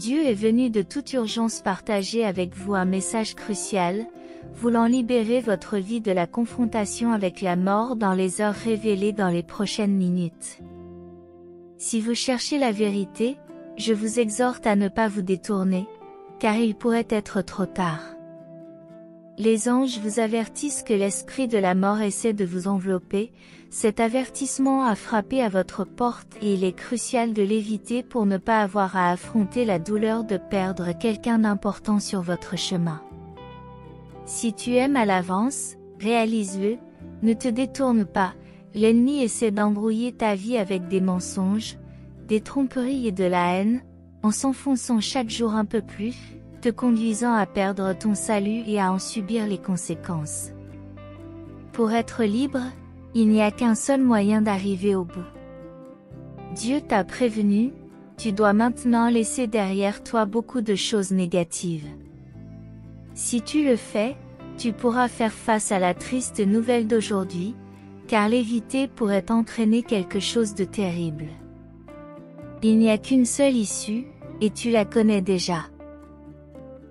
Dieu est venu de toute urgence partager avec vous un message crucial, voulant libérer votre vie de la confrontation avec la mort dans les heures révélées dans les prochaines minutes. Si vous cherchez la vérité, je vous exhorte à ne pas vous détourner, car il pourrait être trop tard. Les anges vous avertissent que l'esprit de la mort essaie de vous envelopper. Cet avertissement a frappé à votre porte et il est crucial de l'éviter pour ne pas avoir à affronter la douleur de perdre quelqu'un d'important sur votre chemin. Si tu aimes à l'avance, réalise-le, ne te détourne pas, l'ennemi essaie d'embrouiller ta vie avec des mensonges, des tromperies et de la haine, en s'enfonçant chaque jour un peu plus, te conduisant à perdre ton salut et à en subir les conséquences. Pour être libre, il n'y a qu'un seul moyen d'arriver au bout. Dieu t'a prévenu, tu dois maintenant laisser derrière toi beaucoup de choses négatives. Si tu le fais, tu pourras faire face à la triste nouvelle d'aujourd'hui, car l'éviter pourrait entraîner quelque chose de terrible. Il n'y a qu'une seule issue, et tu la connais déjà.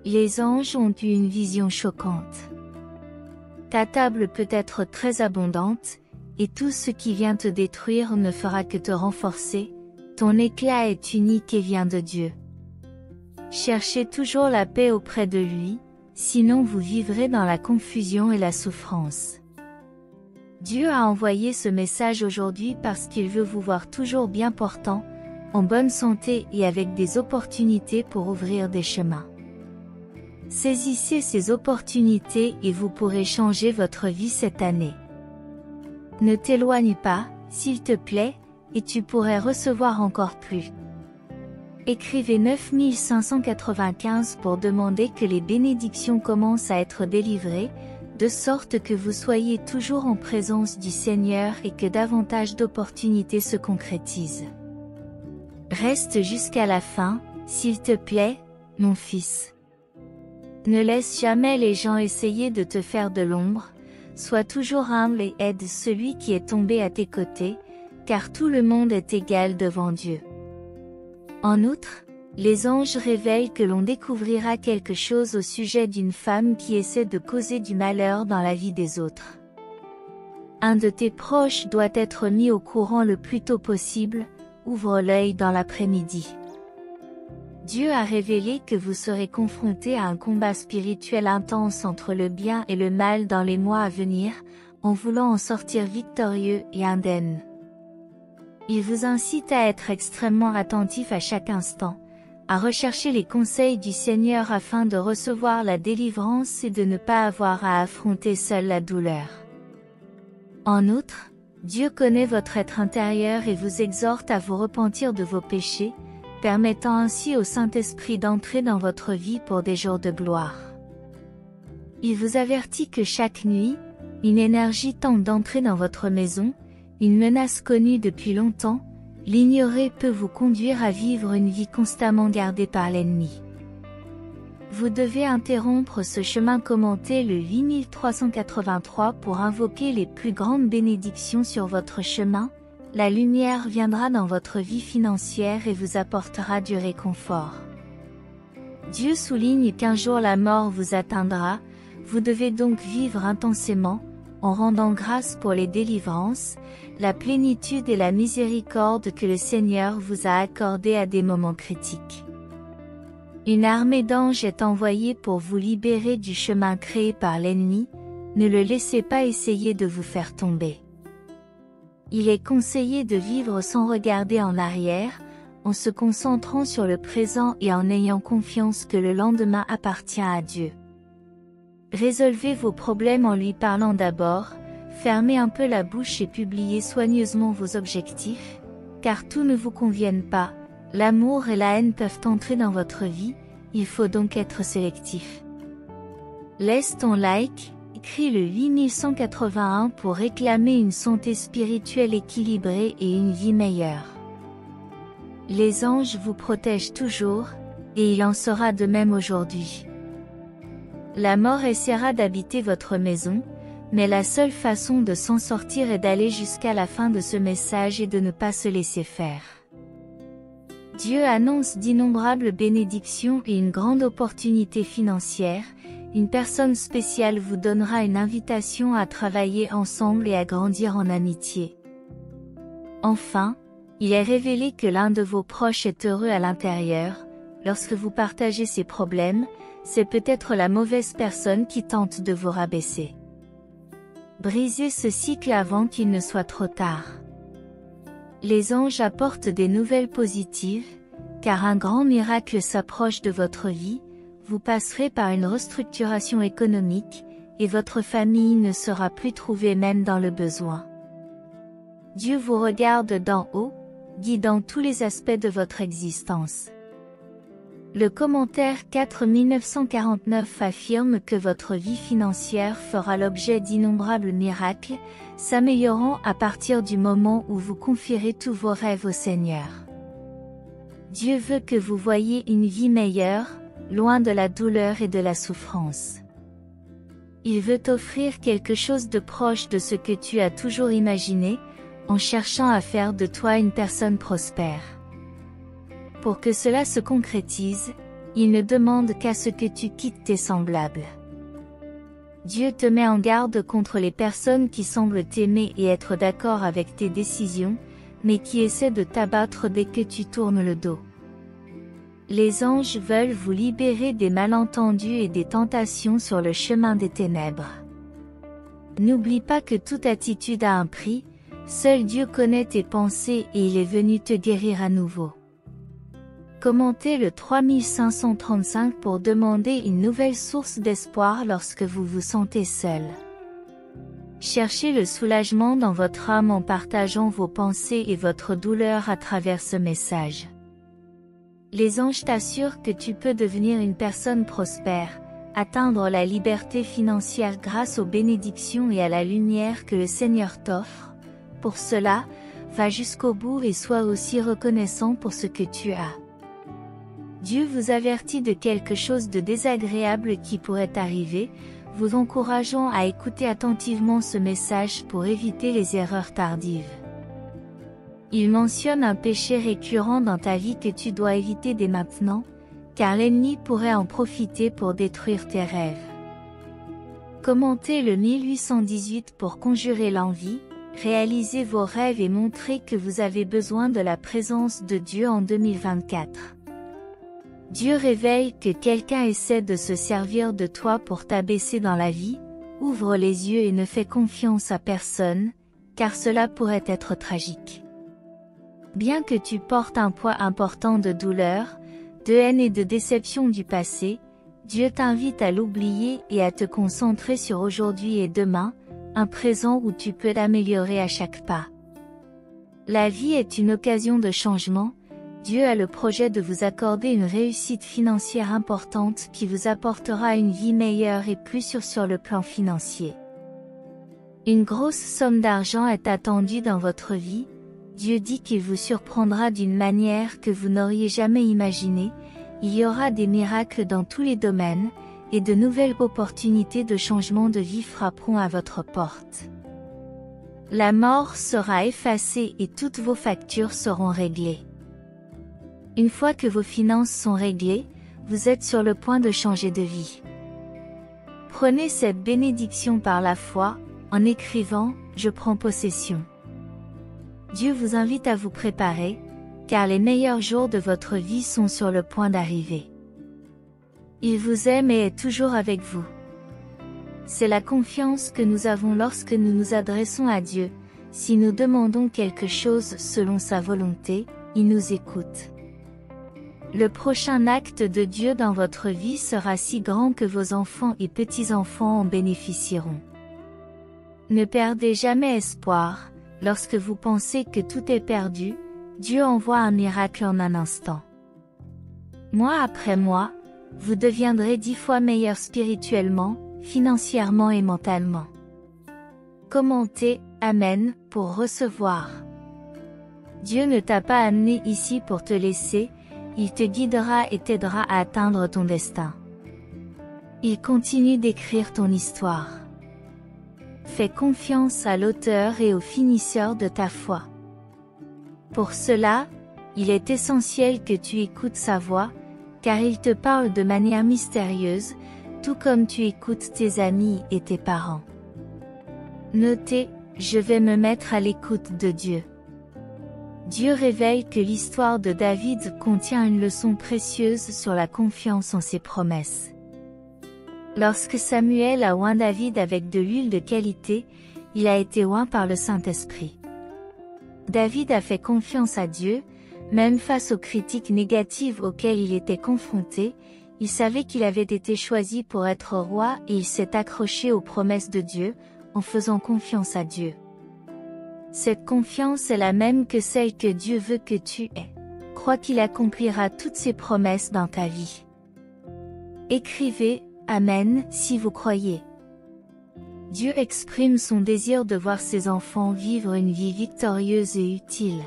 Les anges ont eu une vision choquante. Ta table peut être très abondante, et tout ce qui vient te détruire ne fera que te renforcer, ton éclat est unique et vient de Dieu. Cherchez toujours la paix auprès de lui, sinon vous vivrez dans la confusion et la souffrance. Dieu a envoyé ce message aujourd'hui parce qu'il veut vous voir toujours bien portant, en bonne santé et avec des opportunités pour ouvrir des chemins. Saisissez ces opportunités et vous pourrez changer votre vie cette année. Ne t'éloigne pas, s'il te plaît, et tu pourrais recevoir encore plus. Écrivez 9595 pour demander que les bénédictions commencent à être délivrées, de sorte que vous soyez toujours en présence du Seigneur et que davantage d'opportunités se concrétisent. Reste jusqu'à la fin, s'il te plaît, mon fils. Ne laisse jamais les gens essayer de te faire de l'ombre, sois toujours humble et aide celui qui est tombé à tes côtés, car tout le monde est égal devant Dieu. En outre, les anges révèlent que l'on découvrira quelque chose au sujet d'une femme qui essaie de causer du malheur dans la vie des autres. Un de tes proches doit être mis au courant le plus tôt possible, ouvre l'œil dans l'après-midi. Dieu a révélé que vous serez confrontés à un combat spirituel intense entre le bien et le mal dans les mois à venir, en voulant en sortir victorieux et indemne. Il vous incite à être extrêmement attentif à chaque instant, à rechercher les conseils du Seigneur afin de recevoir la délivrance et de ne pas avoir à affronter seul la douleur. En outre, Dieu connaît votre être intérieur et vous exhorte à vous repentir de vos péchés, permettant ainsi au Saint-Esprit d'entrer dans votre vie pour des jours de gloire. Il vous avertit que chaque nuit, une énergie tente d'entrer dans votre maison, une menace connue depuis longtemps, l'ignorer peut vous conduire à vivre une vie constamment gardée par l'ennemi. Vous devez interrompre ce chemin commenté le 8383 pour invoquer les plus grandes bénédictions sur votre chemin. La lumière viendra dans votre vie financière et vous apportera du réconfort. Dieu souligne qu'un jour la mort vous atteindra, vous devez donc vivre intensément, en rendant grâce pour les délivrances, la plénitude et la miséricorde que le Seigneur vous a accordées à des moments critiques. Une armée d'anges est envoyée pour vous libérer du chemin créé par l'ennemi, ne le laissez pas essayer de vous faire tomber. Il est conseillé de vivre sans regarder en arrière, en se concentrant sur le présent et en ayant confiance que le lendemain appartient à Dieu. Résolvez vos problèmes en lui parlant d'abord, fermez un peu la bouche et publiez soigneusement vos objectifs, car tout ne vous convienne pas, l'amour et la haine peuvent entrer dans votre vie, il faut donc être sélectif. Laisse ton like, écris le 8181 pour réclamer une santé spirituelle équilibrée et une vie meilleure. Les anges vous protègent toujours, et il en sera de même aujourd'hui. La mort essaiera d'habiter votre maison, mais la seule façon de s'en sortir est d'aller jusqu'à la fin de ce message et de ne pas se laisser faire. Dieu annonce d'innombrables bénédictions et une grande opportunité financière. Une personne spéciale vous donnera une invitation à travailler ensemble et à grandir en amitié. Enfin, il est révélé que l'un de vos proches est heureux à l'intérieur. Lorsque vous partagez ses problèmes, c'est peut-être la mauvaise personne qui tente de vous rabaisser. Brisez ce cycle avant qu'il ne soit trop tard. Les anges apportent des nouvelles positives, car un grand miracle s'approche de votre vie. Vous passerez par une restructuration économique, et votre famille ne sera plus trouvée même dans le besoin. Dieu vous regarde d'en haut, guidant tous les aspects de votre existence. Le commentaire 4949 affirme que votre vie financière fera l'objet d'innombrables miracles, s'améliorant à partir du moment où vous confierez tous vos rêves au Seigneur. Dieu veut que vous voyiez une vie meilleure, loin de la douleur et de la souffrance. Il veut t'offrir quelque chose de proche de ce que tu as toujours imaginé, en cherchant à faire de toi une personne prospère. Pour que cela se concrétise, il ne demande qu'à ce que tu quittes tes semblables. Dieu te met en garde contre les personnes qui semblent t'aimer et être d'accord avec tes décisions, mais qui essaient de t'abattre dès que tu tournes le dos. Les anges veulent vous libérer des malentendus et des tentations sur le chemin des ténèbres. N'oublie pas que toute attitude a un prix, seul Dieu connaît tes pensées et il est venu te guérir à nouveau. Commentez le 3535 pour demander une nouvelle source d'espoir lorsque vous vous sentez seul. Cherchez le soulagement dans votre âme en partageant vos pensées et votre douleur à travers ce message. Les anges t'assurent que tu peux devenir une personne prospère, atteindre la liberté financière grâce aux bénédictions et à la lumière que le Seigneur t'offre. Pour cela, va jusqu'au bout et sois aussi reconnaissant pour ce que tu as. Dieu vous avertit de quelque chose de désagréable qui pourrait arriver, vous encourageant à écouter attentivement ce message pour éviter les erreurs tardives. Il mentionne un péché récurrent dans ta vie que tu dois éviter dès maintenant, car l'ennemi pourrait en profiter pour détruire tes rêves. Commentez le 1818 pour conjurer l'envie, réaliser vos rêves et montrer que vous avez besoin de la présence de Dieu en 2024. Dieu révèle que quelqu'un essaie de se servir de toi pour t'abaisser dans la vie, ouvre les yeux et ne fais confiance à personne, car cela pourrait être tragique. Bien que tu portes un poids important de douleur, de haine et de déception du passé, Dieu t'invite à l'oublier et à te concentrer sur aujourd'hui et demain, un présent où tu peux t'améliorer à chaque pas. La vie est une occasion de changement. Dieu a le projet de vous accorder une réussite financière importante qui vous apportera une vie meilleure et plus sûre sur le plan financier. Une grosse somme d'argent est attendue dans votre vie. Dieu dit qu'il vous surprendra d'une manière que vous n'auriez jamais imaginée. Il y aura des miracles dans tous les domaines, et de nouvelles opportunités de changement de vie frapperont à votre porte. La mort sera effacée et toutes vos factures seront réglées. Une fois que vos finances sont réglées, vous êtes sur le point de changer de vie. Prenez cette bénédiction par la foi, en écrivant « Je prends possession ». Dieu vous invite à vous préparer, car les meilleurs jours de votre vie sont sur le point d'arriver. Il vous aime et est toujours avec vous. C'est la confiance que nous avons lorsque nous nous adressons à Dieu. Si nous demandons quelque chose selon sa volonté, il nous écoute. Le prochain acte de Dieu dans votre vie sera si grand que vos enfants et petits-enfants en bénéficieront. Ne perdez jamais espoir, lorsque vous pensez que tout est perdu, Dieu envoie un miracle en un instant. Mois après mois, vous deviendrez 10 fois meilleur spirituellement, financièrement et mentalement. Commentez « Amen » pour recevoir. Dieu ne t'a pas amené ici pour te laisser, il te guidera et t'aidera à atteindre ton destin. Il continue d'écrire ton histoire. Fais confiance à l'auteur et au finisseur de ta foi. Pour cela, il est essentiel que tu écoutes sa voix, car il te parle de manière mystérieuse, tout comme tu écoutes tes amis et tes parents. Notez, je vais me mettre à l'écoute de Dieu. Dieu révèle que l'histoire de David contient une leçon précieuse sur la confiance en ses promesses. Lorsque Samuel a oint David avec de l'huile de qualité, il a été oint par le Saint-Esprit. David a fait confiance à Dieu, même face aux critiques négatives auxquelles il était confronté, il savait qu'il avait été choisi pour être roi et il s'est accroché aux promesses de Dieu, en faisant confiance à Dieu. Cette confiance est la même que celle que Dieu veut que tu aies. Crois qu'il accomplira toutes ses promesses dans ta vie. Écrivez « Amen » si vous croyez. Dieu exprime son désir de voir ses enfants vivre une vie victorieuse et utile.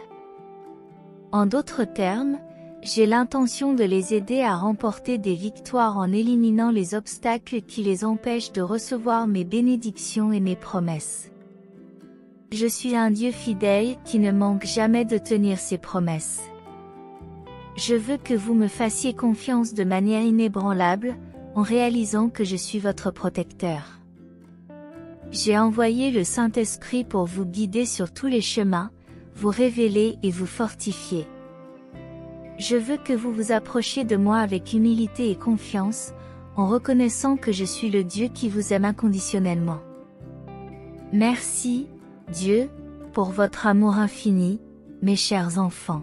En d'autres termes, j'ai l'intention de les aider à remporter des victoires en éliminant les obstacles qui les empêchent de recevoir mes bénédictions et mes promesses. Je suis un Dieu fidèle qui ne manque jamais de tenir ses promesses. Je veux que vous me fassiez confiance de manière inébranlable, en réalisant que je suis votre protecteur. J'ai envoyé le Saint-Esprit pour vous guider sur tous les chemins, vous révéler et vous fortifier. Je veux que vous vous approchiez de moi avec humilité et confiance, en reconnaissant que je suis le Dieu qui vous aime inconditionnellement. Merci, Dieu, pour votre amour infini, mes chers enfants.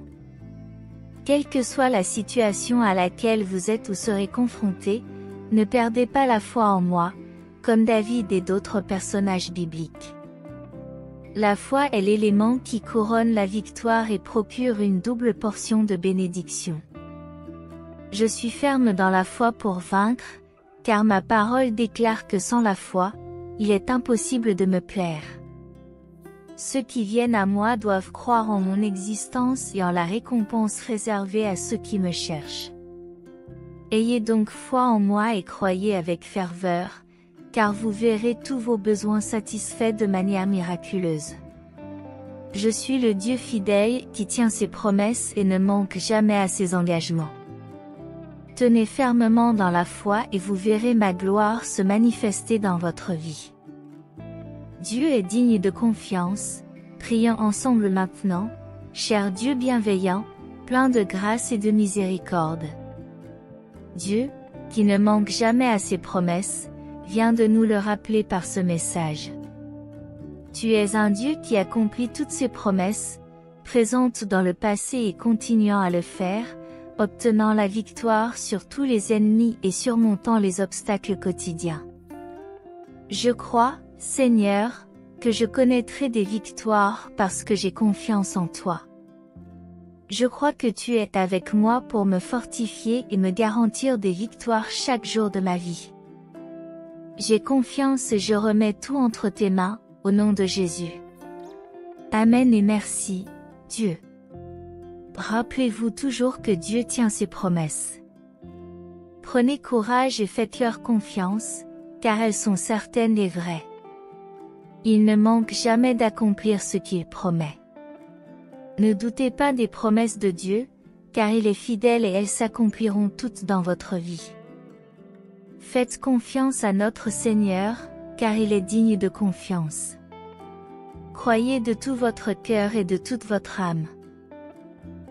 Quelle que soit la situation à laquelle vous êtes ou serez confrontés, ne perdez pas la foi en moi, comme David et d'autres personnages bibliques. La foi est l'élément qui couronne la victoire et procure une double portion de bénédiction. Je suis ferme dans la foi pour vaincre, car ma parole déclare que sans la foi, il est impossible de me plaire. Ceux qui viennent à moi doivent croire en mon existence et en la récompense réservée à ceux qui me cherchent. Ayez donc foi en moi et croyez avec ferveur, car vous verrez tous vos besoins satisfaits de manière miraculeuse. Je suis le Dieu fidèle qui tient ses promesses et ne manque jamais à ses engagements. Tenez fermement dans la foi et vous verrez ma gloire se manifester dans votre vie. Dieu est digne de confiance, prions ensemble maintenant, cher Dieu bienveillant, plein de grâce et de miséricorde. Dieu, qui ne manque jamais à ses promesses, vient de nous le rappeler par ce message. Tu es un Dieu qui accomplit toutes ses promesses, présente dans le passé et continuant à le faire, obtenant la victoire sur tous les ennemis et surmontant les obstacles quotidiens. Je crois, Seigneur, que je connaîtrai des victoires parce que j'ai confiance en toi. Je crois que tu es avec moi pour me fortifier et me garantir des victoires chaque jour de ma vie. J'ai confiance et je remets tout entre tes mains, au nom de Jésus. Amen et merci, Dieu. Rappelez-vous toujours que Dieu tient ses promesses. Prenez courage et faites-leur confiance, car elles sont certaines et vraies. Il ne manque jamais d'accomplir ce qu'il promet. Ne doutez pas des promesses de Dieu, car il est fidèle et elles s'accompliront toutes dans votre vie. Faites confiance à notre Seigneur, car il est digne de confiance. Croyez de tout votre cœur et de toute votre âme.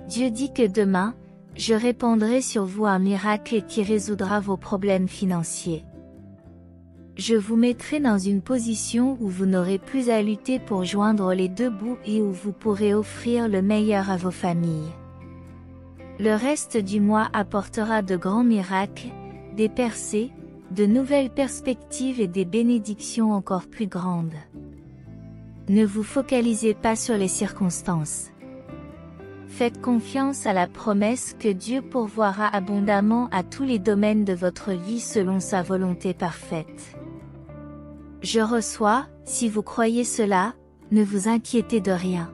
Dieu dit que demain, je répandrai sur vous un miracle qui résoudra vos problèmes financiers. Je vous mettrai dans une position où vous n'aurez plus à lutter pour joindre les deux bouts et où vous pourrez offrir le meilleur à vos familles. Le reste du mois apportera de grands miracles, des percées, de nouvelles perspectives et des bénédictions encore plus grandes. Ne vous focalisez pas sur les circonstances. Faites confiance à la promesse que Dieu pourvoira abondamment à tous les domaines de votre vie selon sa volonté parfaite. Je reçois, si vous croyez cela, ne vous inquiétez de rien.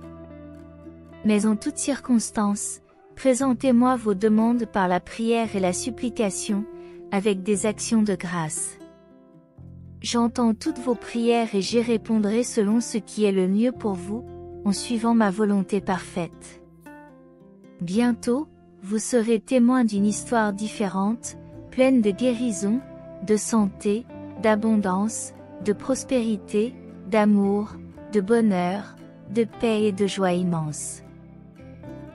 Mais en toutes circonstances, présentez-moi vos demandes par la prière et la supplication, avec des actions de grâce. J'entends toutes vos prières et j'y répondrai selon ce qui est le mieux pour vous, en suivant ma volonté parfaite. Bientôt, vous serez témoin d'une histoire différente, pleine de guérison, de santé, d'abondance, de prospérité, d'amour, de bonheur, de paix et de joie immense.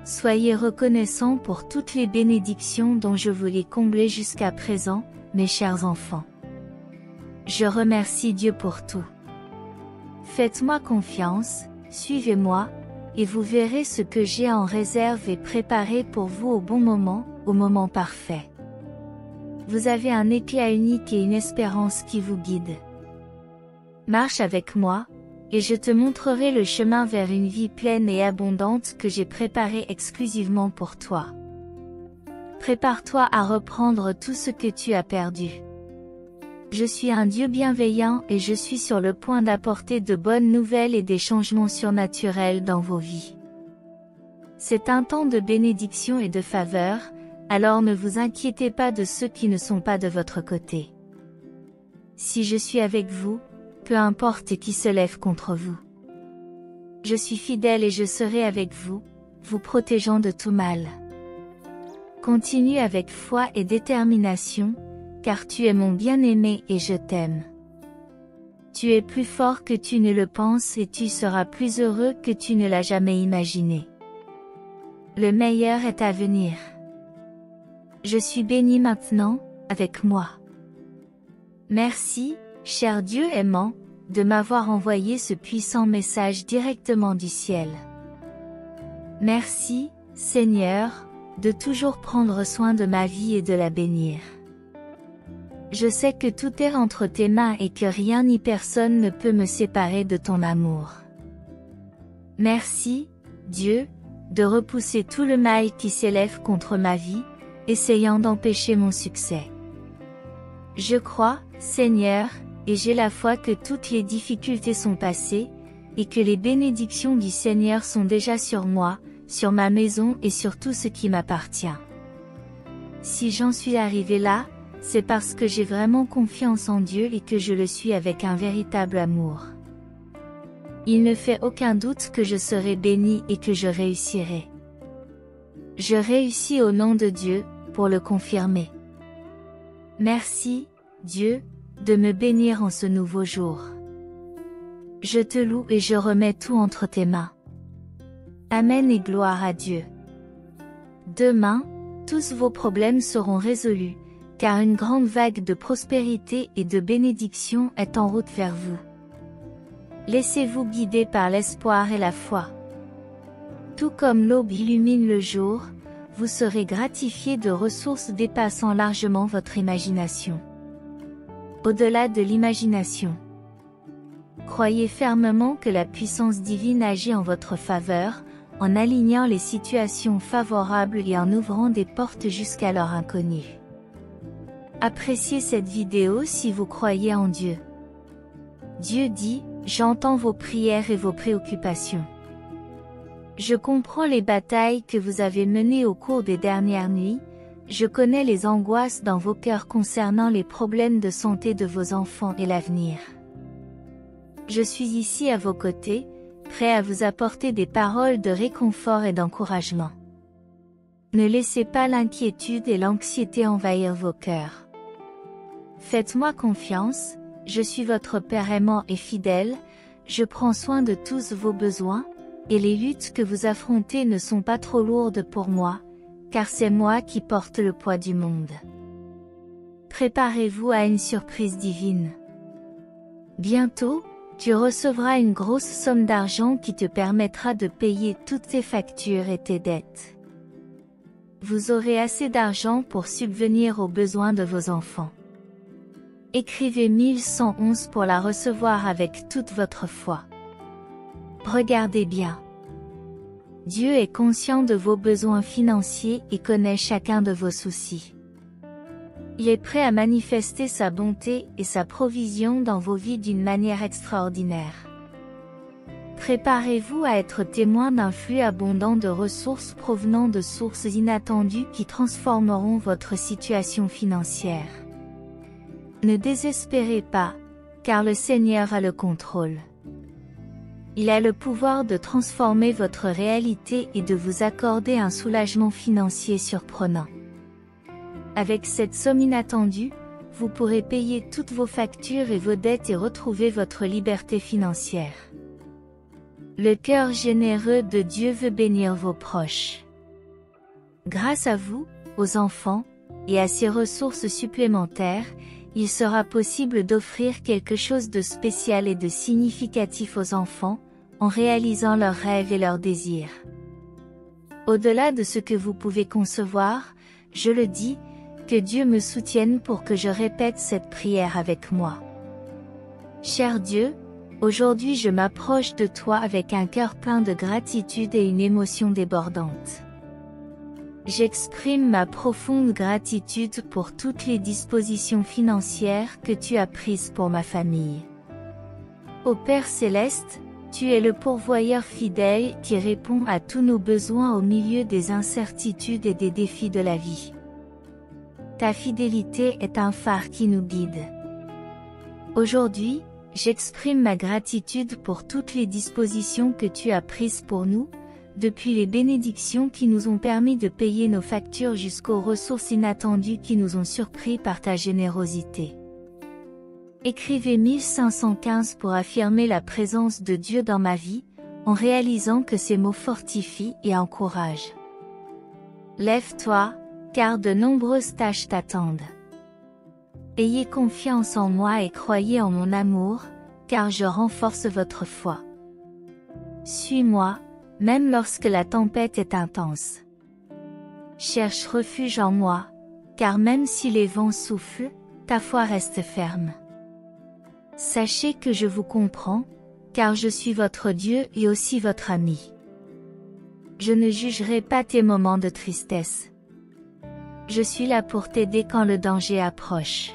Soyez reconnaissants pour toutes les bénédictions dont je vous ai comblées jusqu'à présent, mes chers enfants. Je remercie Dieu pour tout. Faites-moi confiance, suivez-moi, et vous verrez ce que j'ai en réserve et préparé pour vous au bon moment, au moment parfait. Vous avez un éclat unique et une espérance qui vous guide. Marche avec moi, et je te montrerai le chemin vers une vie pleine et abondante que j'ai préparée exclusivement pour toi. Prépare-toi à reprendre tout ce que tu as perdu. Je suis un Dieu bienveillant et je suis sur le point d'apporter de bonnes nouvelles et des changements surnaturels dans vos vies. C'est un temps de bénédiction et de faveur, alors ne vous inquiétez pas de ceux qui ne sont pas de votre côté. Si je suis avec vous, peu importe qui se lève contre vous. Je suis fidèle et je serai avec vous, vous protégeant de tout mal. Continue avec foi et détermination, car tu es mon bien-aimé et je t'aime. Tu es plus fort que tu ne le penses et tu seras plus heureux que tu ne l'as jamais imaginé. Le meilleur est à venir. Je suis béni maintenant, avec moi. Merci, cher Dieu aimant, de m'avoir envoyé ce puissant message directement du ciel. Merci, Seigneur, de toujours prendre soin de ma vie et de la bénir. Je sais que tout est entre tes mains et que rien ni personne ne peut me séparer de ton amour. Merci, Dieu, de repousser tout le mal qui s'élève contre ma vie, essayant d'empêcher mon succès. Je crois, Seigneur, et j'ai la foi que toutes les difficultés sont passées, et que les bénédictions du Seigneur sont déjà sur moi, sur ma maison et sur tout ce qui m'appartient. Si j'en suis arrivé là, c'est parce que j'ai vraiment confiance en Dieu et que je le suis avec un véritable amour. Il ne fait aucun doute que je serai béni et que je réussirai. Je réussis au nom de Dieu, pour le confirmer. Merci, Dieu, de me bénir en ce nouveau jour. Je te loue et je remets tout entre tes mains. Amen et gloire à Dieu. Demain, tous vos problèmes seront résolus, car une grande vague de prospérité et de bénédiction est en route vers vous. Laissez-vous guider par l'espoir et la foi. Tout comme l'aube illumine le jour, vous serez gratifié de ressources dépassant largement votre imagination. Au-delà de l'imagination. Croyez fermement que la puissance divine agit en votre faveur, en alignant les situations favorables et en ouvrant des portes jusqu'alors inconnues. Appréciez cette vidéo si vous croyez en Dieu. Dieu dit, j'entends vos prières et vos préoccupations. Je comprends les batailles que vous avez menées au cours des dernières nuits, je connais les angoisses dans vos cœurs concernant les problèmes de santé de vos enfants et l'avenir. Je suis ici à vos côtés, prêt à vous apporter des paroles de réconfort et d'encouragement. Ne laissez pas l'inquiétude et l'anxiété envahir vos cœurs. Faites-moi confiance, je suis votre Père aimant et fidèle, je prends soin de tous vos besoins, et les luttes que vous affrontez ne sont pas trop lourdes pour moi, car c'est moi qui porte le poids du monde. Préparez-vous à une surprise divine. Bientôt, tu recevras une grosse somme d'argent qui te permettra de payer toutes tes factures et tes dettes. Vous aurez assez d'argent pour subvenir aux besoins de vos enfants. Écrivez 1111 pour la recevoir avec toute votre foi. Regardez bien. Dieu est conscient de vos besoins financiers et connaît chacun de vos soucis. Il est prêt à manifester sa bonté et sa provision dans vos vies d'une manière extraordinaire. Préparez-vous à être témoin d'un flux abondant de ressources provenant de sources inattendues qui transformeront votre situation financière. Ne désespérez pas, car le Seigneur a le contrôle. Il a le pouvoir de transformer votre réalité et de vous accorder un soulagement financier surprenant. Avec cette somme inattendue, vous pourrez payer toutes vos factures et vos dettes et retrouver votre liberté financière. Le cœur généreux de Dieu veut bénir vos proches. Grâce à vous, aux enfants, et à ces ressources supplémentaires, il sera possible d'offrir quelque chose de spécial et de significatif aux enfants, en réalisant leurs rêves et leurs désirs. Au-delà de ce que vous pouvez concevoir, je le dis, que Dieu me soutienne pour que je répète cette prière avec moi. Cher Dieu, aujourd'hui je m'approche de toi avec un cœur plein de gratitude et une émotion débordante. J'exprime ma profonde gratitude pour toutes les dispositions financières que tu as prises pour ma famille. Ô Père Céleste, tu es le pourvoyeur fidèle qui répond à tous nos besoins au milieu des incertitudes et des défis de la vie. Ta fidélité est un phare qui nous guide. Aujourd'hui, j'exprime ma gratitude pour toutes les dispositions que tu as prises pour nous, depuis les bénédictions qui nous ont permis de payer nos factures jusqu'aux ressources inattendues qui nous ont surpris par ta générosité. Écrivez 1515 pour affirmer la présence de Dieu dans ma vie, en réalisant que ces mots fortifient et encouragent. Lève-toi, car de nombreuses tâches t'attendent. Ayez confiance en moi et croyez en mon amour, car je renforce votre foi. Suis-moi, même lorsque la tempête est intense. Cherche refuge en moi, car même si les vents soufflent, ta foi reste ferme. Sachez que je vous comprends, car je suis votre Dieu et aussi votre ami. Je ne jugerai pas tes moments de tristesse. Je suis là pour t'aider quand le danger approche.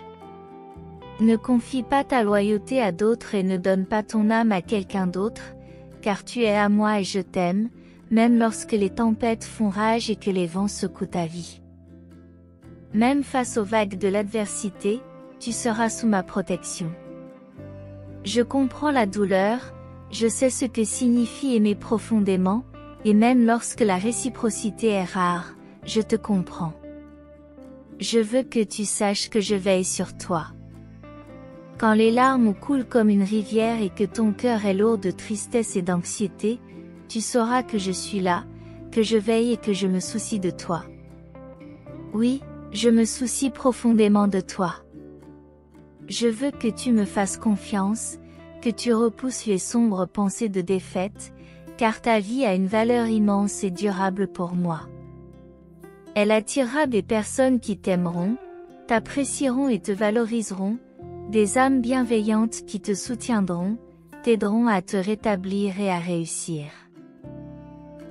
Ne confie pas ta loyauté à d'autres et ne donne pas ton âme à quelqu'un d'autre, car tu es à moi et je t'aime, même lorsque les tempêtes font rage et que les vents secouent ta vie. Même face aux vagues de l'adversité, tu seras sous ma protection. Je comprends la douleur, je sais ce que signifie aimer profondément, et même lorsque la réciprocité est rare, je te comprends. Je veux que tu saches que je veille sur toi. Quand les larmes coulent comme une rivière et que ton cœur est lourd de tristesse et d'anxiété, tu sauras que je suis là, que je veille et que je me soucie de toi. Oui, je me soucie profondément de toi. Je veux que tu me fasses confiance, que tu repousses les sombres pensées de défaite, car ta vie a une valeur immense et durable pour moi. Elle attirera des personnes qui t'aimeront, t'apprécieront et te valoriseront, des âmes bienveillantes qui te soutiendront, t'aideront à te rétablir et à réussir.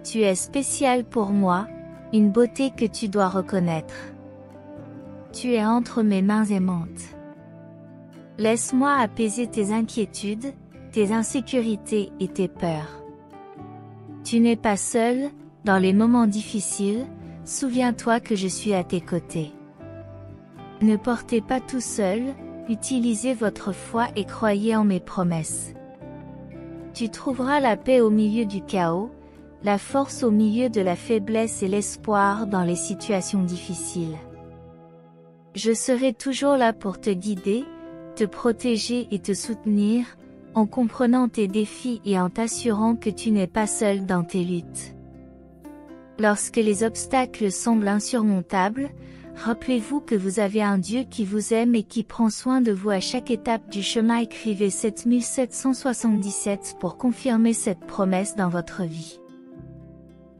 Tu es spécial pour moi, une beauté que tu dois reconnaître. Tu es entre mes mains aimantes. Laisse-moi apaiser tes inquiétudes, tes insécurités et tes peurs. Tu n'es pas seul, dans les moments difficiles, souviens-toi que je suis à tes côtés. Ne portez pas tout seul, utilisez votre foi et croyez en mes promesses. Tu trouveras la paix au milieu du chaos, la force au milieu de la faiblesse et l'espoir dans les situations difficiles. Je serai toujours là pour te guider, te protéger et te soutenir, en comprenant tes défis et en t'assurant que tu n'es pas seul dans tes luttes. Lorsque les obstacles semblent insurmontables, rappelez-vous que vous avez un Dieu qui vous aime et qui prend soin de vous à chaque étape du chemin. Écrivez 7777 pour confirmer cette promesse dans votre vie.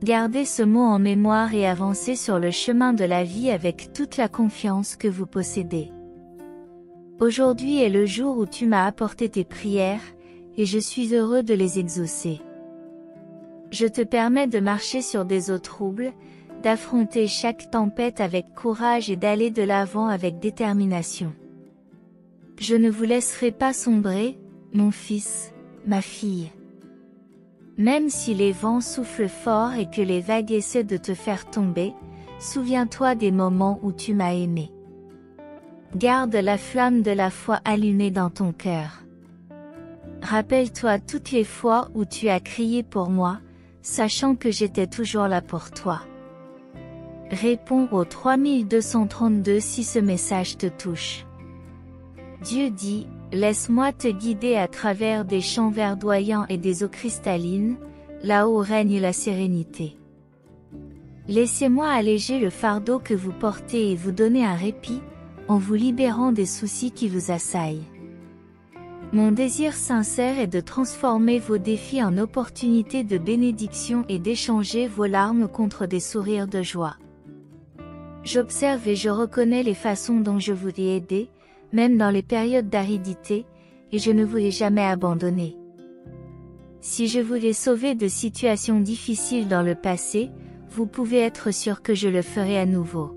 Gardez ce mot en mémoire et avancez sur le chemin de la vie avec toute la confiance que vous possédez. Aujourd'hui est le jour où tu m'as apporté tes prières, et je suis heureux de les exaucer. Je te permets de marcher sur des eaux troubles, d'affronter chaque tempête avec courage et d'aller de l'avant avec détermination. Je ne vous laisserai pas sombrer, mon fils, ma fille. Même si les vents soufflent fort et que les vagues essaient de te faire tomber, souviens-toi des moments où tu m'as aimé. Garde la flamme de la foi allumée dans ton cœur. Rappelle-toi toutes les fois où tu as crié pour moi, sachant que j'étais toujours là pour toi. Réponds au 3232 si ce message te touche. Dieu dit, laisse-moi te guider à travers des champs verdoyants et des eaux cristallines, là où règne la sérénité. Laissez-moi alléger le fardeau que vous portez et vous donner un répit, en vous libérant des soucis qui vous assaillent. Mon désir sincère est de transformer vos défis en opportunités de bénédiction et d'échanger vos larmes contre des sourires de joie. J'observe et je reconnais les façons dont je vous ai aidé, même dans les périodes d'aridité, et je ne vous ai jamais abandonné. Si je vous ai sauvé de situations difficiles dans le passé, vous pouvez être sûr que je le ferai à nouveau.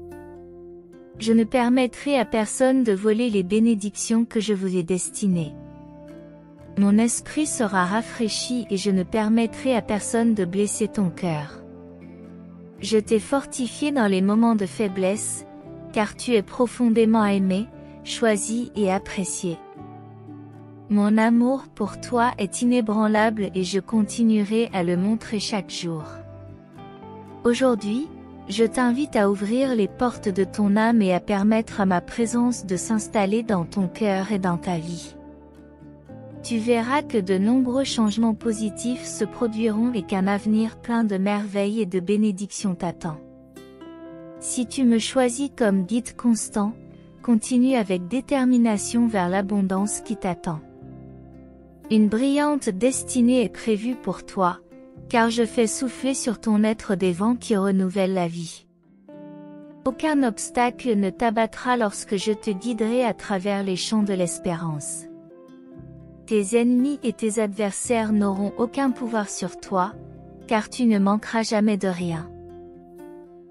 Je ne permettrai à personne de voler les bénédictions que je vous ai destinées. Mon esprit sera rafraîchi et je ne permettrai à personne de blesser ton cœur. Je t'ai fortifié dans les moments de faiblesse, car tu es profondément aimé, choisi et apprécié. Mon amour pour toi est inébranlable et je continuerai à le montrer chaque jour. Aujourd'hui, je t'invite à ouvrir les portes de ton âme et à permettre à ma présence de s'installer dans ton cœur et dans ta vie. Tu verras que de nombreux changements positifs se produiront et qu'un avenir plein de merveilles et de bénédictions t'attend. Si tu me choisis comme guide constant, continue avec détermination vers l'abondance qui t'attend. Une brillante destinée est prévue pour toi, car je fais souffler sur ton être des vents qui renouvellent la vie. Aucun obstacle ne t'abattra lorsque je te guiderai à travers les champs de l'espérance. Tes ennemis et tes adversaires n'auront aucun pouvoir sur toi, car tu ne manqueras jamais de rien.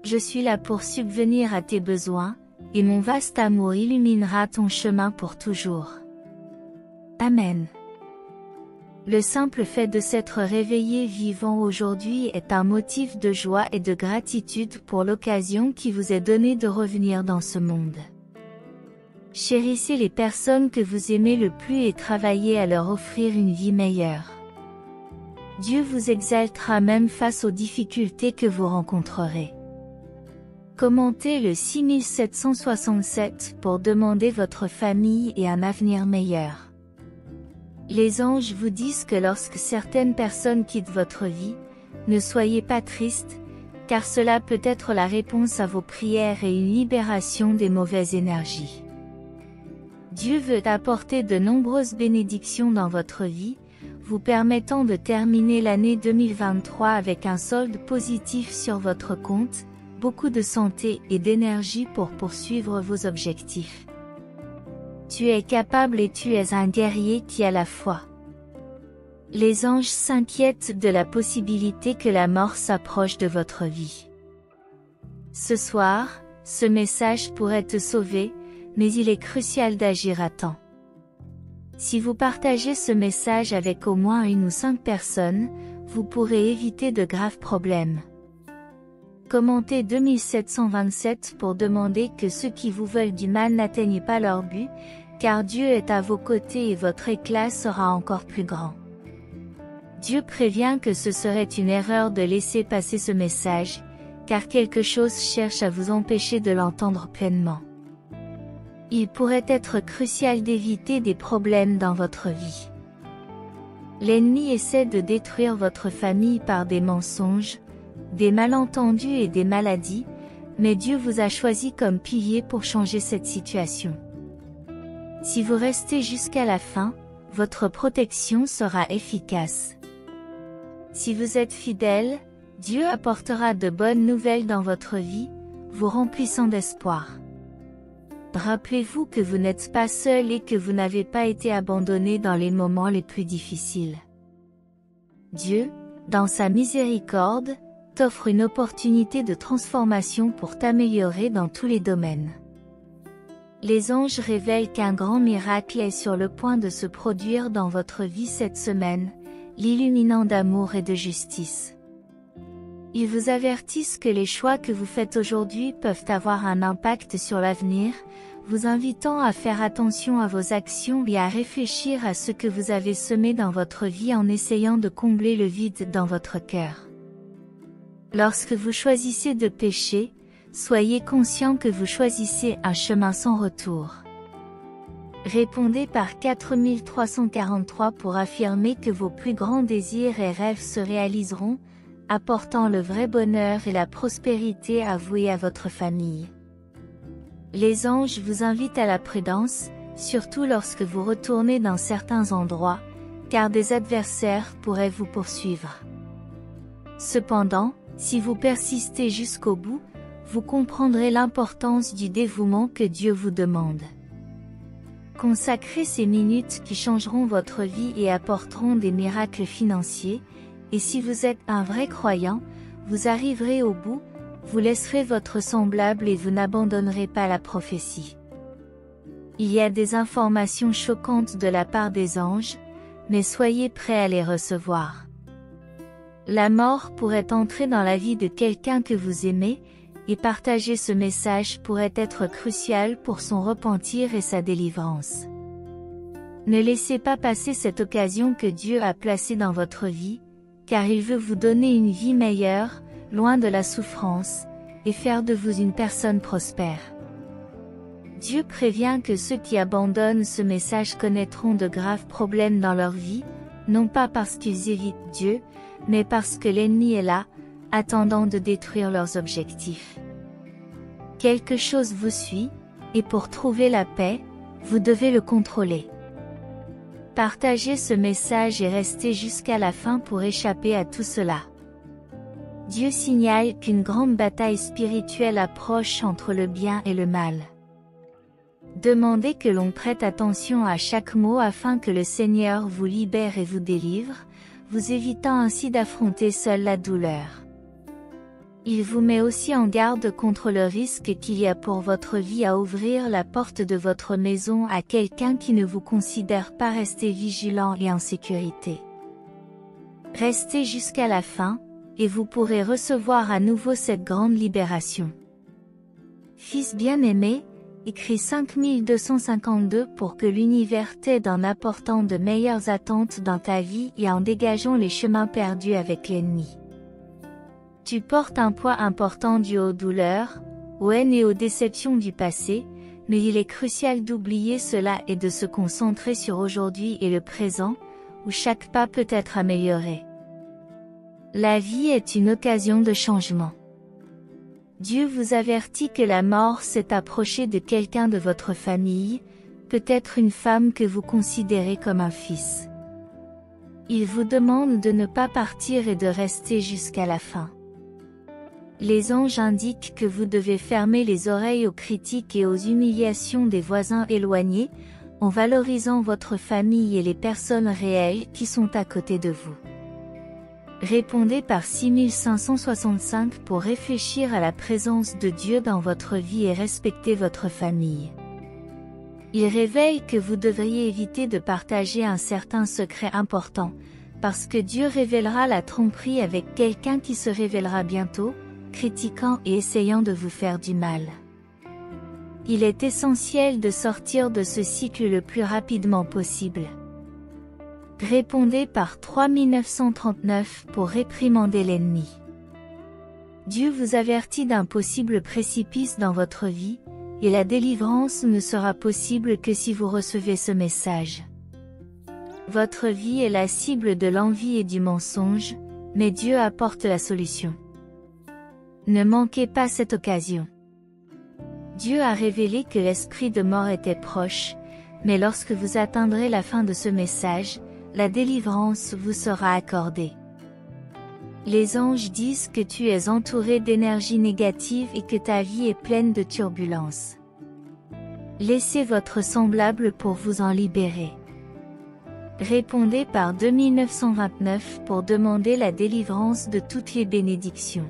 Je suis là pour subvenir à tes besoins, et mon vaste amour illuminera ton chemin pour toujours. Amen. Le simple fait de s'être réveillé vivant aujourd'hui est un motif de joie et de gratitude pour l'occasion qui vous est donnée de revenir dans ce monde. Chérissez les personnes que vous aimez le plus et travaillez à leur offrir une vie meilleure. Dieu vous exaltera même face aux difficultés que vous rencontrerez. Commentez le 6767 pour demander votre famille et un avenir meilleur. Les anges vous disent que lorsque certaines personnes quittent votre vie, ne soyez pas tristes, car cela peut être la réponse à vos prières et une libération des mauvaises énergies. Dieu veut apporter de nombreuses bénédictions dans votre vie, vous permettant de terminer l'année 2023 avec un solde positif sur votre compte, beaucoup de santé et d'énergie pour poursuivre vos objectifs. Tu es capable et tu es un guerrier qui a la foi. Les anges s'inquiètent de la possibilité que la mort s'approche de votre vie. Ce soir, ce message pourrait te sauver, mais il est crucial d'agir à temps. Si vous partagez ce message avec au moins 1 ou 5 personnes, vous pourrez éviter de graves problèmes. Commentez 2727 pour demander que ceux qui vous veulent du mal n'atteignent pas leur but, car Dieu est à vos côtés et votre éclat sera encore plus grand. Dieu prévient que ce serait une erreur de laisser passer ce message, car quelque chose cherche à vous empêcher de l'entendre pleinement. Il pourrait être crucial d'éviter des problèmes dans votre vie. L'ennemi essaie de détruire votre famille par des mensonges, des malentendus et des maladies, mais Dieu vous a choisi comme pilier pour changer cette situation. Si vous restez jusqu'à la fin, votre protection sera efficace. Si vous êtes fidèle, Dieu apportera de bonnes nouvelles dans votre vie, vous remplissant d'espoir. Rappelez-vous que vous n'êtes pas seul et que vous n'avez pas été abandonné dans les moments les plus difficiles. Dieu, dans sa miséricorde, t'offre une opportunité de transformation pour t'améliorer dans tous les domaines. Les anges révèlent qu'un grand miracle est sur le point de se produire dans votre vie cette semaine, l'illuminant d'amour et de justice. Ils vous avertissent que les choix que vous faites aujourd'hui peuvent avoir un impact sur l'avenir, vous invitant à faire attention à vos actions et à réfléchir à ce que vous avez semé dans votre vie en essayant de combler le vide dans votre cœur. Lorsque vous choisissez de pécher, soyez conscient que vous choisissez un chemin sans retour. Répondez par 4343 pour affirmer que vos plus grands désirs et rêves se réaliseront, apportant le vrai bonheur et la prospérité à vous et à votre famille. Les anges vous invitent à la prudence, surtout lorsque vous retournez dans certains endroits, car des adversaires pourraient vous poursuivre. Cependant, si vous persistez jusqu'au bout, vous comprendrez l'importance du dévouement que Dieu vous demande. Consacrez ces minutes qui changeront votre vie et apporteront des miracles financiers, et si vous êtes un vrai croyant, vous arriverez au bout, vous laisserez votre semblable et vous n'abandonnerez pas la prophétie. Il y a des informations choquantes de la part des anges, mais soyez prêts à les recevoir. La mort pourrait entrer dans la vie de quelqu'un que vous aimez, et partager ce message pourrait être crucial pour son repentir et sa délivrance. Ne laissez pas passer cette occasion que Dieu a placée dans votre vie, car il veut vous donner une vie meilleure, loin de la souffrance, et faire de vous une personne prospère. Dieu prévient que ceux qui abandonnent ce message connaîtront de graves problèmes dans leur vie, non pas parce qu'ils évitent Dieu, mais parce que l'ennemi est là, attendant de détruire leurs objectifs. Quelque chose vous suit, et pour trouver la paix, vous devez le contrôler. Partagez ce message et restez jusqu'à la fin pour échapper à tout cela. Dieu signale qu'une grande bataille spirituelle approche entre le bien et le mal. Demandez que l'on prête attention à chaque mot afin que le Seigneur vous libère et vous délivre, vous évitant ainsi d'affronter seul la douleur. Il vous met aussi en garde contre le risque qu'il y a pour votre vie à ouvrir la porte de votre maison à quelqu'un qui ne vous considère pas. Restez vigilant et en sécurité. Restez jusqu'à la fin, et vous pourrez recevoir à nouveau cette grande libération. Fils bien-aimé, écris 5252 pour que l'univers t'aide en apportant de meilleures attentes dans ta vie et en dégageant les chemins perdus avec l'ennemi. Tu portes un poids important dû aux douleurs, aux haines et aux déceptions du passé, mais il est crucial d'oublier cela et de se concentrer sur aujourd'hui et le présent, où chaque pas peut être amélioré. La vie est une occasion de changement. Dieu vous avertit que la mort s'est approchée de quelqu'un de votre famille, peut-être une femme que vous considérez comme un fils. Il vous demande de ne pas partir et de rester jusqu'à la fin. Les anges indiquent que vous devez fermer les oreilles aux critiques et aux humiliations des voisins éloignés, en valorisant votre famille et les personnes réelles qui sont à côté de vous. Répondez par 6565 pour réfléchir à la présence de Dieu dans votre vie et respecter votre famille. Il révèle que vous devriez éviter de partager un certain secret important, parce que Dieu révélera la tromperie avec quelqu'un qui se révélera bientôt, critiquant et essayant de vous faire du mal. Il est essentiel de sortir de ce cycle le plus rapidement possible. Répondez par 3939 pour réprimander l'ennemi. Dieu vous avertit d'un possible précipice dans votre vie, et la délivrance ne sera possible que si vous recevez ce message. Votre vie est la cible de l'envie et du mensonge, mais Dieu apporte la solution. Ne manquez pas cette occasion. Dieu a révélé que l'esprit de mort était proche, mais lorsque vous atteindrez la fin de ce message, la délivrance vous sera accordée. Les anges disent que tu es entouré d'énergie négative et que ta vie est pleine de turbulences. Laissez votre semblable pour vous en libérer. Répondez par 2929 pour demander la délivrance de toutes les bénédictions.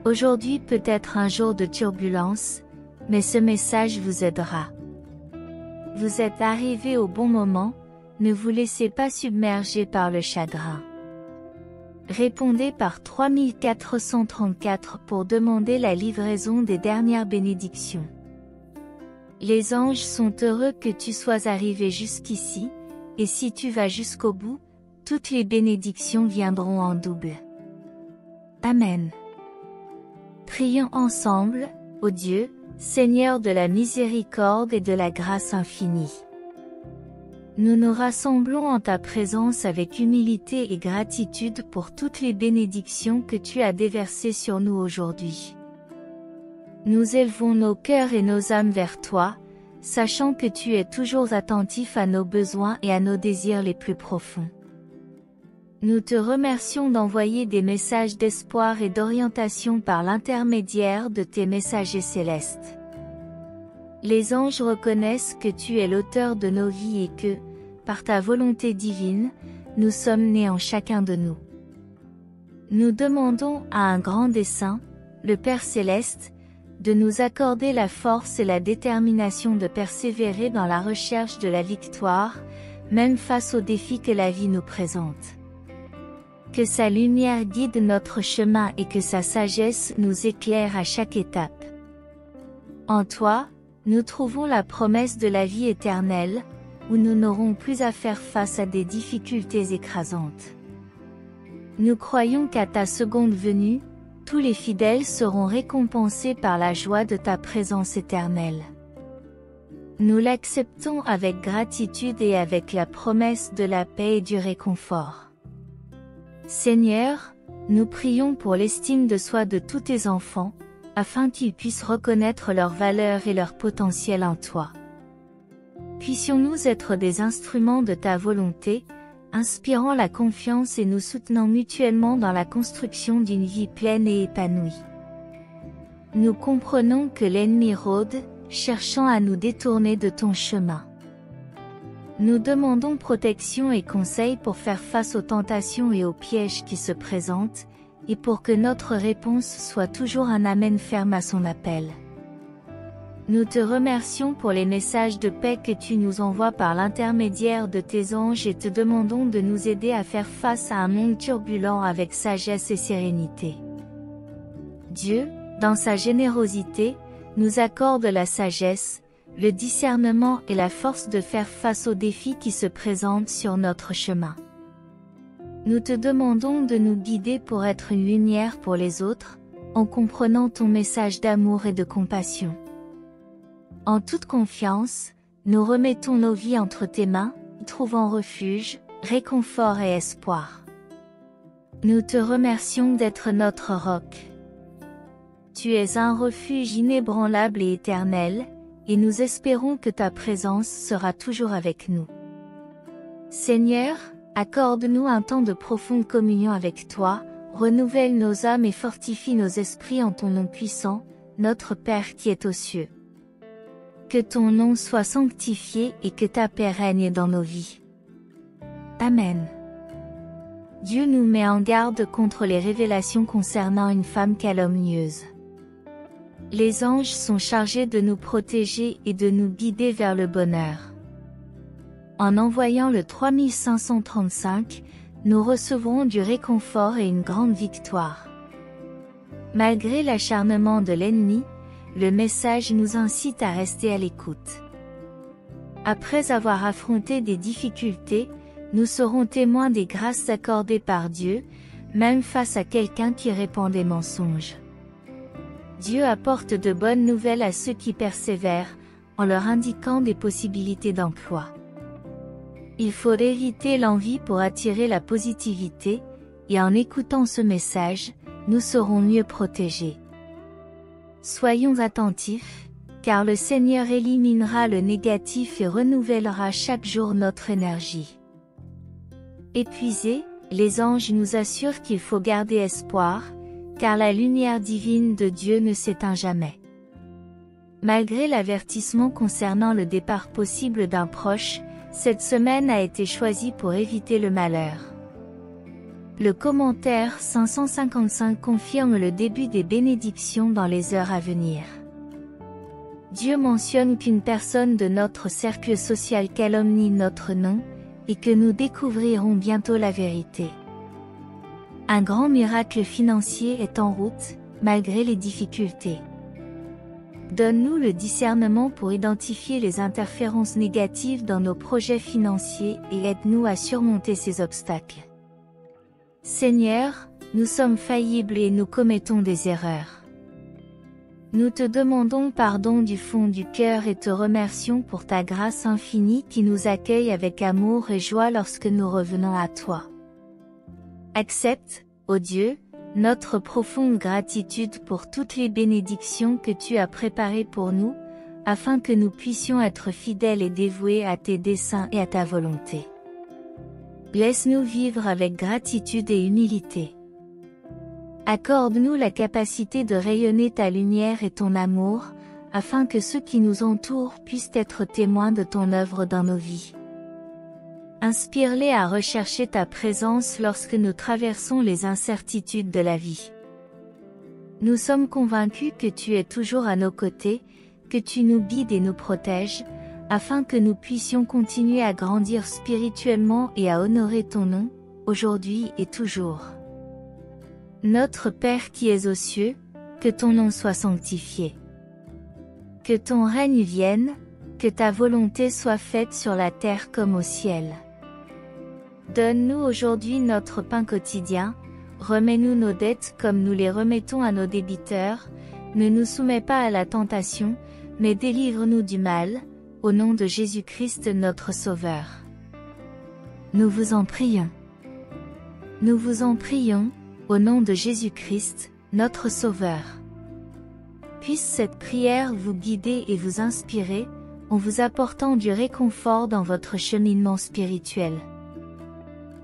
Aujourd'hui peut être un jour de turbulence, mais ce message vous aidera. Vous êtes arrivé au bon moment, ne vous laissez pas submerger par le chagrin. Répondez par 3434 pour demander la livraison des dernières bénédictions. Les anges sont heureux que tu sois arrivé jusqu'ici, et si tu vas jusqu'au bout, toutes les bénédictions viendront en double. Amen. Prions ensemble, ô Dieu, Seigneur de la miséricorde et de la grâce infinie. Nous nous rassemblons en ta présence avec humilité et gratitude pour toutes les bénédictions que tu as déversées sur nous aujourd'hui. Nous élevons nos cœurs et nos âmes vers toi, sachant que tu es toujours attentif à nos besoins et à nos désirs les plus profonds. Nous te remercions d'envoyer des messages d'espoir et d'orientation par l'intermédiaire de tes messagers célestes. Les anges reconnaissent que tu es l'auteur de nos vies et que, par ta volonté divine, nous sommes nés en chacun de nous. Nous demandons à un grand dessein, le Père Céleste, de nous accorder la force et la détermination de persévérer dans la recherche de la victoire, même face aux défis que la vie nous présente. Que sa lumière guide notre chemin et que sa sagesse nous éclaire à chaque étape. En toi, nous trouvons la promesse de la vie éternelle, où nous n'aurons plus à faire face à des difficultés écrasantes. Nous croyons qu'à ta seconde venue, tous les fidèles seront récompensés par la joie de ta présence éternelle. Nous l'acceptons avec gratitude et avec la promesse de la paix et du réconfort. Seigneur, nous prions pour l'estime de soi de tous tes enfants, afin qu'ils puissent reconnaître leur valeur et leur potentiel en toi. Puissions-nous être des instruments de ta volonté, inspirant la confiance et nous soutenant mutuellement dans la construction d'une vie pleine et épanouie. Nous comprenons que l'ennemi rôde, cherchant à nous détourner de ton chemin. Nous demandons protection et conseil pour faire face aux tentations et aux pièges qui se présentent, et pour que notre réponse soit toujours un amen ferme à son appel. Nous te remercions pour les messages de paix que tu nous envoies par l'intermédiaire de tes anges et te demandons de nous aider à faire face à un monde turbulent avec sagesse et sérénité. Dieu, dans sa générosité, nous accorde la sagesse, le discernement et la force de faire face aux défis qui se présentent sur notre chemin. Nous te demandons de nous guider pour être une lumière pour les autres, en comprenant ton message d'amour et de compassion. En toute confiance, nous remettons nos vies entre tes mains, trouvant refuge, réconfort et espoir. Nous te remercions d'être notre roc. Tu es un refuge inébranlable et éternel, et nous espérons que ta présence sera toujours avec nous. Seigneur, accorde-nous un temps de profonde communion avec toi, renouvelle nos âmes et fortifie nos esprits en ton nom puissant, notre Père qui est aux cieux. Que ton nom soit sanctifié et que ta paix règne dans nos vies. Amen. Dieu nous met en garde contre les révélations concernant une femme calomnieuse. Les anges sont chargés de nous protéger et de nous guider vers le bonheur. En envoyant le 3535, nous recevrons du réconfort et une grande victoire. Malgré l'acharnement de l'ennemi, le message nous incite à rester à l'écoute. Après avoir affronté des difficultés, nous serons témoins des grâces accordées par Dieu, même face à quelqu'un qui répand des mensonges. Dieu apporte de bonnes nouvelles à ceux qui persévèrent, en leur indiquant des possibilités d'emploi. Il faut éviter l'envie pour attirer la positivité, et en écoutant ce message, nous serons mieux protégés. Soyons attentifs, car le Seigneur éliminera le négatif et renouvellera chaque jour notre énergie. Épuisés, les anges nous assurent qu'il faut garder espoir, car la lumière divine de Dieu ne s'éteint jamais. Malgré l'avertissement concernant le départ possible d'un proche, cette semaine a été choisie pour éviter le malheur. Le commentaire 555 confirme le début des bénédictions dans les heures à venir. Dieu mentionne qu'une personne de notre cercle social calomnie notre nom, et que nous découvrirons bientôt la vérité. Un grand miracle financier est en route, malgré les difficultés. Donne-nous le discernement pour identifier les interférences négatives dans nos projets financiers et aide-nous à surmonter ces obstacles. Seigneur, nous sommes faillibles et nous commettons des erreurs. Nous te demandons pardon du fond du cœur et te remercions pour ta grâce infinie qui nous accueille avec amour et joie lorsque nous revenons à toi. Accepte, ô Dieu, notre profonde gratitude pour toutes les bénédictions que tu as préparées pour nous, afin que nous puissions être fidèles et dévoués à tes desseins et à ta volonté. Laisse-nous vivre avec gratitude et humilité. Accorde-nous la capacité de rayonner ta lumière et ton amour, afin que ceux qui nous entourent puissent être témoins de ton œuvre dans nos vies. Inspire-les à rechercher ta présence lorsque nous traversons les incertitudes de la vie. Nous sommes convaincus que tu es toujours à nos côtés, que tu nous guides et nous protèges, afin que nous puissions continuer à grandir spirituellement et à honorer ton nom, aujourd'hui et toujours. Notre Père qui es aux cieux, que ton nom soit sanctifié. Que ton règne vienne, que ta volonté soit faite sur la terre comme au ciel. Donne-nous aujourd'hui notre pain quotidien, remets-nous nos dettes comme nous les remettons à nos débiteurs, ne nous soumets pas à la tentation, mais délivre-nous du mal, au nom de Jésus-Christ notre Sauveur. Nous vous en prions. Nous vous en prions, au nom de Jésus-Christ, notre Sauveur. Puisse cette prière vous guider et vous inspirer, en vous apportant du réconfort dans votre cheminement spirituel.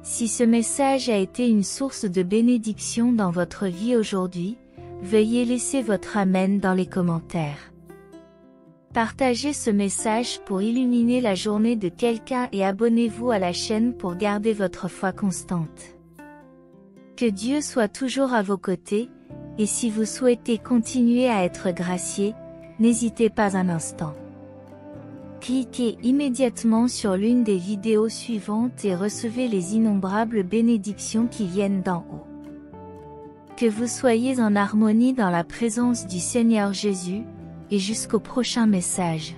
Si ce message a été une source de bénédiction dans votre vie aujourd'hui, veuillez laisser votre Amen dans les commentaires. Partagez ce message pour illuminer la journée de quelqu'un et abonnez-vous à la chaîne pour garder votre foi constante. Que Dieu soit toujours à vos côtés, et si vous souhaitez continuer à être gracié, n'hésitez pas un instant. Cliquez immédiatement sur l'une des vidéos suivantes et recevez les innombrables bénédictions qui viennent d'en haut. Que vous soyez en harmonie dans la présence du Seigneur Jésus, et jusqu'au prochain message.